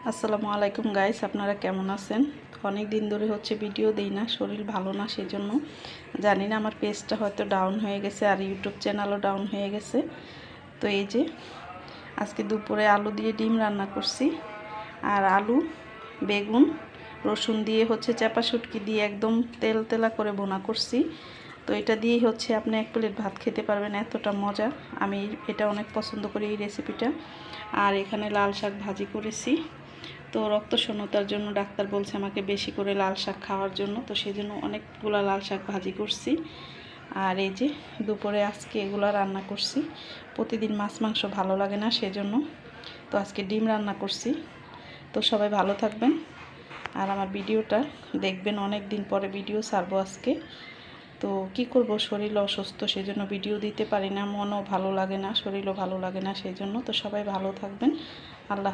আসসালামু আলাইকুম গাইস, আপনারা কেমন আছেন? অনেক দিন ধরে ভিডিও দেই না, শরীর ভালো না, সেজন্য জানি না আমার পেজটা হয়তো ডাউন হয়ে গেছে আর ইউটিউব চ্যানেলও ডাউন হয়ে গেছে। তো এই যে আজকে দুপুরে আলু দিয়ে ডিম রান্না করছি, আর আলু, বেগুন, রসুন দিয়ে চাপা শুটকি দিয়ে একদম তেল তেলা করে বোনা করছি। তো এটা দিয়েই আপনি এক প্লেট ভাত খেতে পারবেন, এতটা মজা। আমি এটা অনেক পছন্দ করি এই রেসিপিটা। আর এখানে লাল শাক ভাজি করেছি। তো রক্ত শূন্যতার জন্য ডাক্তার বলছে আমাকে বেশি করে লাল শাক খাওয়ার জন্য, তো সেই জন্য অনেকগুলো লাল শাক ভাজি করছি। আর এই যে দুপুরে আজকে এগুলো রান্না করছি। প্রতিদিন মাছ মাংস ভালো লাগে না, সেজন্য তো আজকে ডিম রান্না করছি। তো সবাই ভালো থাকবেন আর আমার ভিডিওটা দেখবেন। অনেক দিন পরে ভিডিও ছাড়বো আজকে। তো কি করব, শরীর অসুস্থ, সেজন্য ভিডিও দিতে পারি না, মনও ভালো লাগে না, শরীরও ভালো লাগে না, সেই জন্য। তো সবাই ভালো থাকবেন। আল্লাহ।